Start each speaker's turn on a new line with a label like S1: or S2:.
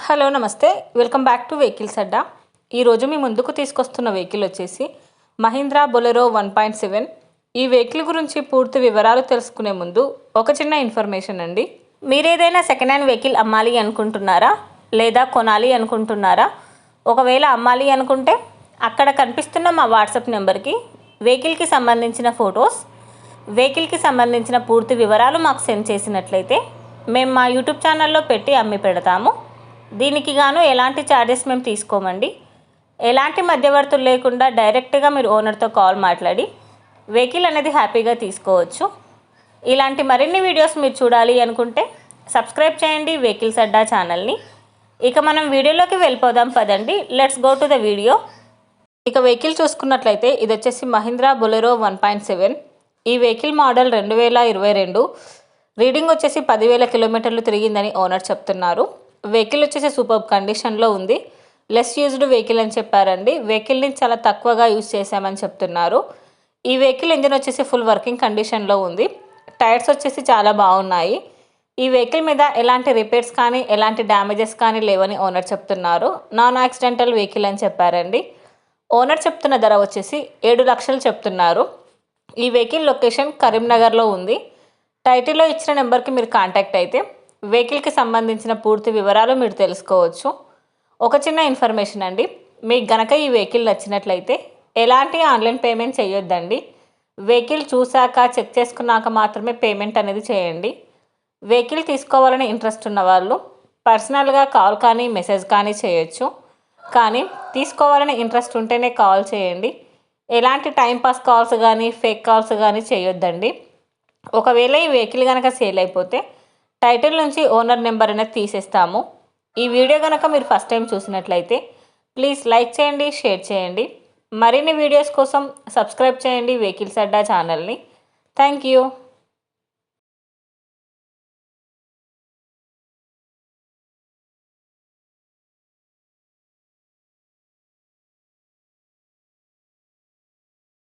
S1: Hello నమస్తే, welcome back to vehicles అడ్డా. ఈరోజు మీ ముందుకు తీసుకొస్తున్న వెహికల్ వచ్చేసి మహీంద్రా బొలెరో 1.7. ఈ వెహికల్ గురించి పూర్తి వివరాలు తెలుసుకునే ముందు ఒక చిన్న ఇన్ఫర్మేషన్ అండి. మీరు ఏదైనా సెకండ్ హ్యాండ్ వెహికల్ అమ్మాలి అనుకుంటున్నారా లేదా కొనాలి అనుకుంటున్నారా? ఒకవేళ అమ్మాలి అనుకుంటే అక్కడ కనిపిస్తున్న మా వాట్సాప్ నెంబర్కి వెహికల్కి సంబంధించిన ఫొటోస్, వెహికల్కి సంబంధించిన పూర్తి వివరాలు మాకు సెండ్ చేసినట్లయితే మేము మా యూట్యూబ్ ఛానల్లో పెట్టి అమ్మి పెడతాము. దీనికి గాను ఎలాంటి ఛార్జెస్ మేము తీసుకోమండి. ఎలాంటి మధ్యవర్తులు లేకుండా డైరెక్ట్గా మీరు ఓనర్తో కాల్ మాట్లాడి వెహికల్ అనేది హ్యాపీగా తీసుకోవచ్చు. ఇలాంటి మరిన్ని వీడియోస్ మీరు చూడాలి అనుకుంటే సబ్స్క్రైబ్ చేయండి వెహికల్స్ అడ్డా ఛానల్ని. ఇక మనం వీడియోలోకి వెళ్ళిపోదాం పదండి. Let's go to the video. ఇక వెహికల్ చూసుకున్నట్లయితే ఇది వచ్చేసి మహీంద్రా బొలెరో 1.7. ఈ వెహికల్ మోడల్ 2022. రీడింగ్ వచ్చేసి 10,000 కిలోమీటర్లు తిరిగిందని ఓనర్ చెప్తున్నారు. వెహికల్ వచ్చేసి సూపర్ కండిషన్లో ఉంది. లెస్ యూజ్డ్ వెహికల్ అని చెప్పారండి. వెహికల్ని చాలా తక్కువగా యూజ్ చేశామని చెప్తున్నారు. ఈ వెహికల్ ఇంజిన్ వచ్చేసి ఫుల్ వర్కింగ్ కండిషన్లో ఉంది. టైర్స్ వచ్చేసి చాలా బాగున్నాయి. ఈ వెహికల్ మీద ఎలాంటి రిపేర్స్ కానీ ఎలాంటి డ్యామేజెస్ కానీ లేవని ఓనర్ చెప్తున్నారు. నాన్ యాక్సిడెంటల్ వెహికల్ అని చెప్పారండి. ఓనర్ చెప్తున్న ధర వచ్చేసి 7 లక్షలు చెప్తున్నారు. ఈ వెహికల్ లొకేషన్ కరీంనగర్లో ఉంది. టైటిల్లో ఇచ్చిన నెంబర్కి మీరు కాంటాక్ట్ అయితే వెహికల్కి సంబంధించిన పూర్తి వివరాలు మీరు తెలుసుకోవచ్చు. ఒక చిన్న ఇన్ఫర్మేషన్ అండి, మీకు గనక ఈ వెహికల్ నచ్చినట్లయితే ఎలాంటి ఆన్లైన్ పేమెంట్ చేయొద్దండి. వెహికల్ చూశాక చెక్ చేసుకున్నాక మాత్రమే పేమెంట్ అనేది చేయండి. వెహికల్ తీసుకోవాలని ఇంట్రెస్ట్ ఉన్న వాళ్ళు పర్సనల్గా కాల్ కానీ మెసేజ్ కానీ చేయొచ్చు. కానీ తీసుకోవాలని ఇంట్రెస్ట్ ఉంటేనే కాల్ చేయండి. ఎలాంటి టైంపాస్ కాల్స్ కానీ ఫేక్ కాల్స్ కానీ చేయొద్దండి. ఒకవేళ ఈ వెహికల్ కనుక సేల్ అయిపోతే టైటిల్ నుంచి ఓనర్ నెంబర్ అనేది తీసేస్తాము. ఈ వీడియో కనుక మీరు ఫస్ట్ టైం చూసినట్లయితే ప్లీజ్ లైక్ చేయండి, షేర్ చేయండి. మరిన్ని వీడియోస్ కోసం సబ్స్క్రైబ్ చేయండి వెహికల్స్ అడ్డా ఛానల్ని. Thank you.